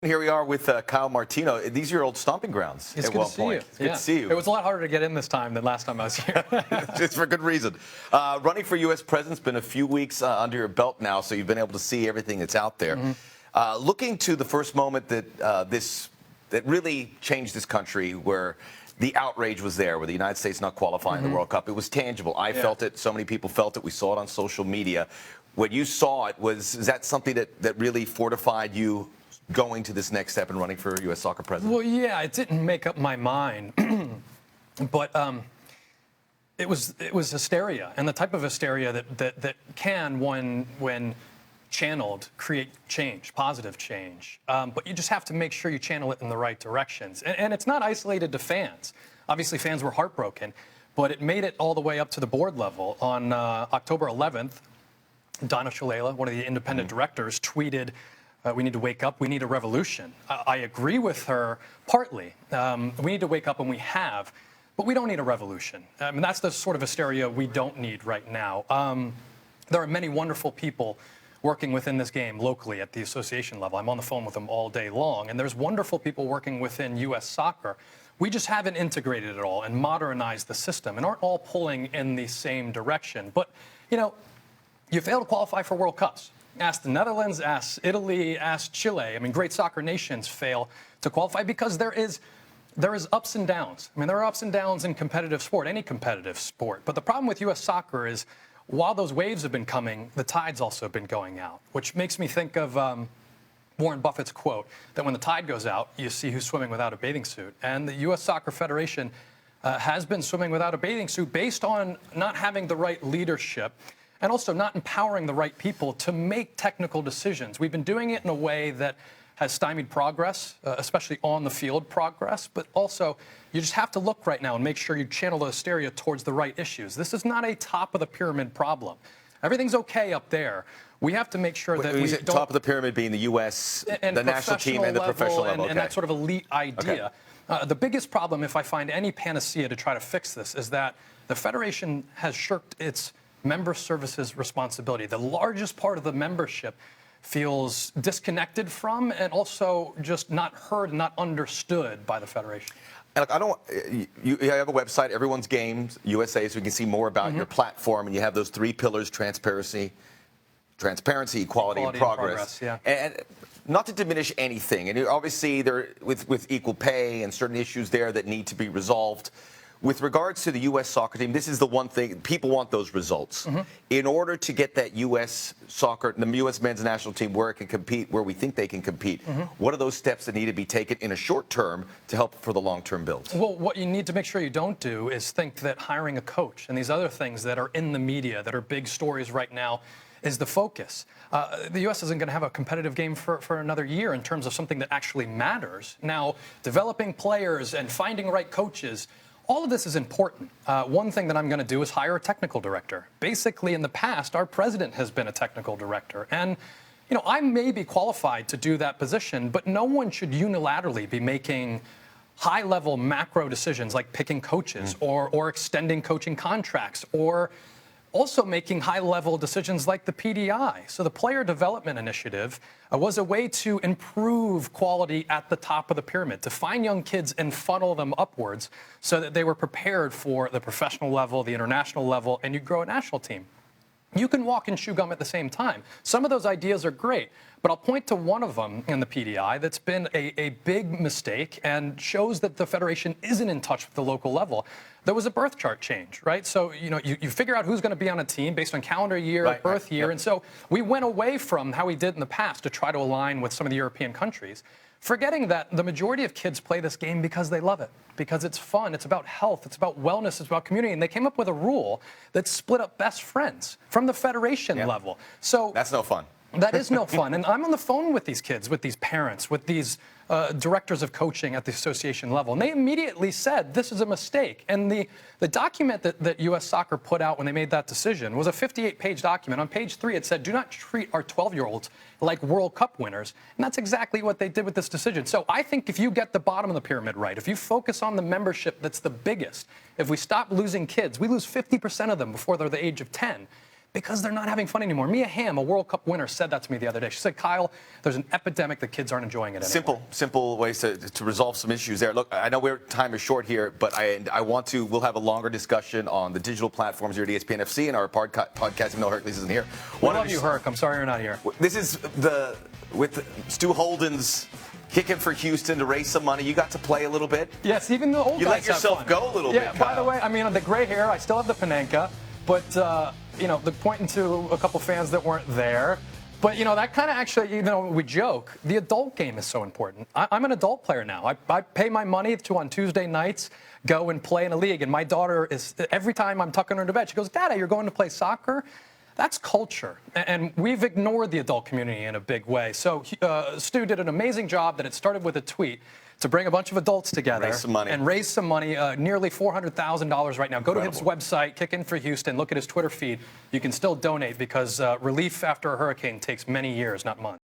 Here we are with Kyle Martino. These are your old stomping grounds It's at good one to see point. you. It's good to see you. It was a lot harder to get in this time than last time I was here. It's for good reason. Running for U.S. president's been a few weeks under your belt now, so you've been able to see everything that's out there. Looking to the first moment that that really changed this country, where the outrage was there, where the United States not qualifying the World Cup, it was tangible. I felt it. So many people felt it. We saw it on social media. When you saw it, is that something that really fortified you going to this next step and running for U.S. soccer president? Well, yeah, it didn't make up my mind, but it was hysteria, and the type of hysteria that can, when channeled, create change, positive change. But you just have to make sure you channel it in the right directions. And it's not isolated to fans. Obviously, fans were heartbroken, but it made it all the way up to the board level. On October 11th, Donna Shalala, one of the independent directors, tweeted, we need to wake up. We need a revolution. I agree with her partly. We need to wake up, and we have, but we don't need a revolution. I mean, that's the sort of hysteria we don't need right now. There are many wonderful people working within this game locally at the association level. I'm on the phone with them all day long, and there's wonderful people working within U.S. soccer. We just haven't integrated it all and modernized the system and aren't all pulling in the same direction. But, you know, you fail to qualify for World Cups. Ask the Netherlands, ask Italy, ask Chile. I mean, great soccer nations fail to qualify because there is ups and downs. I mean, there are ups and downs in competitive sport, any competitive sport. But the problem with U.S. soccer is, while those waves have been coming, the tide's also been going out, which makes me think of Warren Buffett's quote that when the tide goes out, you see who's swimming without a bathing suit. And the U.S. Soccer Federation has been swimming without a bathing suit based on not having the right leadership and also not empowering the right people to make technical decisions. We've been doing it in a way that has stymied progress, especially on the field progress, but also you just have to look right now and make sure you channel the hysteria towards the right issues. This is not a top of the pyramid problem. Everything's okay up there. We have to make sure that we don't... Top of the pyramid being the U.S., the national team, and the professional level. And that sort of elite idea. Okay. The biggest problem, if I find any panacea to try to fix this, is that the Federation has shirked its member services responsibility. The largest part of the membership feels disconnected from and also just not heard and not understood by the Federation. And look, you have a website, Everyone's Games, USA, so we can see more about your platform, and you have those three pillars: transparency, equality, and progress. Yeah. And not to diminish anything, and obviously there with equal pay and certain issues there that need to be resolved. With regards to the U.S. soccer team, this is the one thing people want: those results. In order to get that U.S. soccer, the U.S. men's national team where it can compete, where we think they can compete, what are those steps that need to be taken in a short term to help for the long-term builds? Well, what you need to make sure you don't do is think that hiring a coach and these other things that are in the media, that are big stories right now, is the focus. The U.S. isn't going to have a competitive game for another year in terms of something that actually matters. Now, developing players and finding right coaches, all of this is important. One thing that I'm going to do is hire a technical director. Basically, in the past, our president has been a technical director. And, you know, I may be qualified to do that position, but no one should unilaterally be making high-level macro decisions like picking coaches or extending coaching contracts or also making high-level decisions like the PDI. So the Player Development Initiative was a way to improve quality at the top of the pyramid, to find young kids and funnel them upwards so that they were prepared for the professional level, the international level, and you grow a national team. You can walk and chew gum at the same time. Some of those ideas are great, but I'll point to one of them in the PDI that's been a big mistake and shows that the Federation isn't in touch with the local level. There was a birth chart change, right? So, you know, you figure out who's going to be on a team based on calendar year, birth year, and so we went away from how we did in the past to try to align with some of the European countries, forgetting that the majority of kids play this game because they love it, because it's fun, it's about health, it's about wellness, it's about community, and they came up with a rule that split up best friends from the Federation level. So that's no fun. That is no fun. And I'm on the phone with these kids, with these parents, with these directors of coaching at the association level. And they immediately said, this is a mistake. And the document that U.S. Soccer put out when they made that decision was a 58-page document. On page 3, it said, do not treat our 12-year-olds like World Cup winners. And that's exactly what they did with this decision. So I think if you get the bottom of the pyramid right, if you focus on the membership that's the biggest, if we stop losing kids, we lose 50% of them before they're the age of 10. Because they're not having fun anymore. Mia Hamm, a World Cup winner, said that to me the other day. She said, Kyle, there's an epidemic. The kids aren't enjoying it anymore. Simple ways to resolve some issues there. Look, I know time is short here, but we'll have a longer discussion on the digital platforms here at ESPN FC and our podcast, even though Hercules isn't here. We love you, Herc. I'm sorry you're not here. This is with Stu Holden's kicking for Houston to raise some money. You got to play a little bit. Yes, even the old you guys let yourself have fun. go a little bit. Yeah, Kyle. by the way, I mean, the gray hair, I still have the Panenka, but, the pointing to a couple fans that weren't there. But, that kind of actually, we joke. The adult game is so important. I'm an adult player now. I pay my money to, on Tuesday nights, go and play in a league. And my daughter is, every time I'm tucking her to bed, she goes, Dada, you're going to play soccer? That's culture. And we've ignored the adult community in a big way. So Stu did an amazing job that it started with a tweet to bring a bunch of adults together and raise some money, nearly $400,000 right now. Go to his website, Kick In for Houston, look at his Twitter feed. You can still donate because relief after a hurricane takes many years, not months.